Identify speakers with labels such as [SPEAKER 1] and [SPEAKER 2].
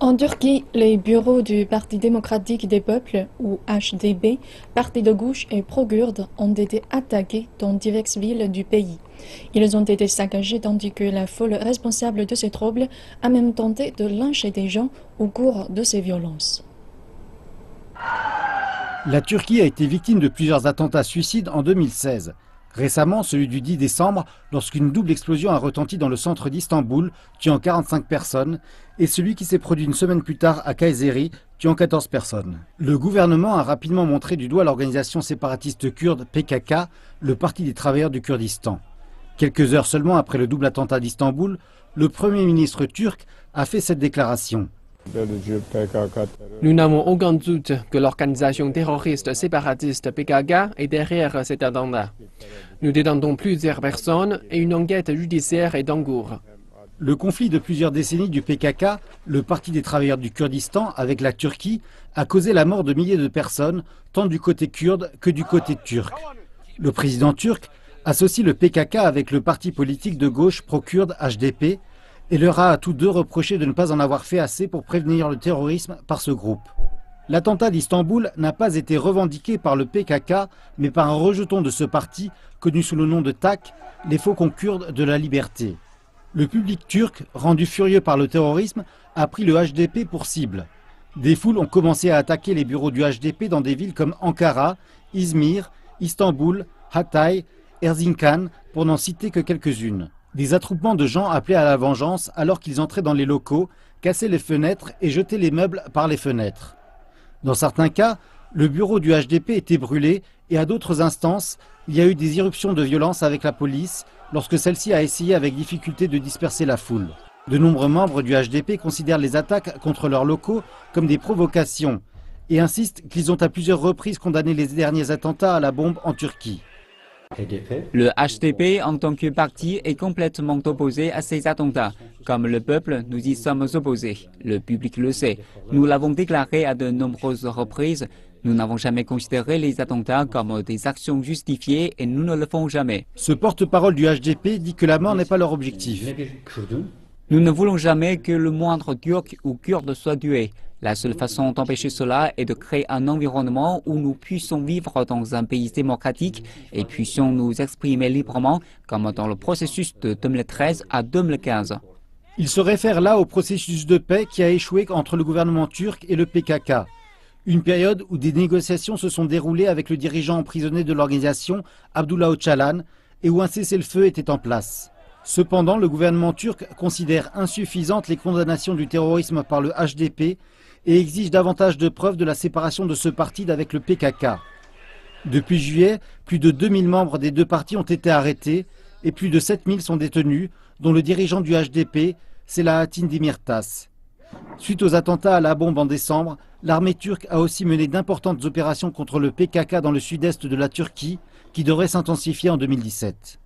[SPEAKER 1] En Turquie, les bureaux du Parti démocratique des peuples, ou HDP, parti de gauche et pro-kurde, ont été attaqués dans diverses villes du pays. Ils ont été saccagés tandis que la foule responsable de ces troubles a même tenté de lyncher des gens au cours de ces violences.
[SPEAKER 2] La Turquie a été victime de plusieurs attentats suicides en 2016. Récemment, celui du 10 décembre, lorsqu'une double explosion a retenti dans le centre d'Istanbul, tuant 45 personnes, et celui qui s'est produit une semaine plus tard à Kayseri, tuant 14 personnes. Le gouvernement a rapidement montré du doigt l'organisation séparatiste kurde PKK, le Parti des travailleurs du Kurdistan. Quelques heures seulement après le double attentat d'Istanbul, le Premier ministre turc a fait cette déclaration.
[SPEAKER 3] Nous n'avons aucun doute que l'organisation terroriste séparatiste PKK est derrière cet attentat. Nous détendons plusieurs personnes et une enquête judiciaire est en cours.
[SPEAKER 2] Le conflit de plusieurs décennies du PKK, le Parti des travailleurs du Kurdistan, avec la Turquie, a causé la mort de milliers de personnes, tant du côté kurde que du côté turc. Le président turc associe le PKK avec le parti politique de gauche pro-kurde HDP, et leur a à tous deux reproché de ne pas en avoir fait assez pour prévenir le terrorisme par ce groupe. L'attentat d'Istanbul n'a pas été revendiqué par le PKK, mais par un rejeton de ce parti, connu sous le nom de TAK, les faucons kurdes de la liberté. Le public turc, rendu furieux par le terrorisme, a pris le HDP pour cible. Des foules ont commencé à attaquer les bureaux du HDP dans des villes comme Ankara, Izmir, Istanbul, Hatay, Erzincan, pour n'en citer que quelques-unes. Des attroupements de gens appelaient à la vengeance alors qu'ils entraient dans les locaux, cassaient les fenêtres et jetaient les meubles par les fenêtres. Dans certains cas, le bureau du HDP était brûlé et à d'autres instances, il y a eu des irruptions de violence avec la police lorsque celle-ci a essayé avec difficulté de disperser la foule. De nombreux membres du HDP considèrent les attaques contre leurs locaux comme des provocations et insistent qu'ils ont à plusieurs reprises condamné les derniers attentats à la bombe en Turquie.
[SPEAKER 4] Le HDP en tant que parti est complètement opposé à ces attentats. Comme le peuple, nous y sommes opposés. Le public le sait. Nous l'avons déclaré à de nombreuses reprises. Nous n'avons jamais considéré les attentats comme des actions justifiées et nous ne le ferons jamais.
[SPEAKER 2] Ce porte-parole du HDP dit que la mort n'est pas leur objectif.
[SPEAKER 4] Nous ne voulons jamais que le moindre Turc ou Kurde soit tué. La seule façon d'empêcher cela est de créer un environnement où nous puissions vivre dans un pays démocratique et puissions nous exprimer librement, comme dans le processus de 2013 à 2015.
[SPEAKER 2] Il se réfère là au processus de paix qui a échoué entre le gouvernement turc et le PKK. Une période où des négociations se sont déroulées avec le dirigeant emprisonné de l'organisation, Abdullah Öcalan, et où un cessez-le-feu était en place. Cependant, le gouvernement turc considère insuffisantes les condamnations du terrorisme par le HDP et exige davantage de preuves de la séparation de ce parti d'avec le PKK. Depuis juillet, plus de 2000 membres des deux partis ont été arrêtés et plus de 7000 sont détenus, dont le dirigeant du HDP, Selahattin Demirtas. Suite aux attentats à la bombe en décembre, l'armée turque a aussi mené d'importantes opérations contre le PKK dans le sud-est de la Turquie, qui devraient s'intensifier en 2017.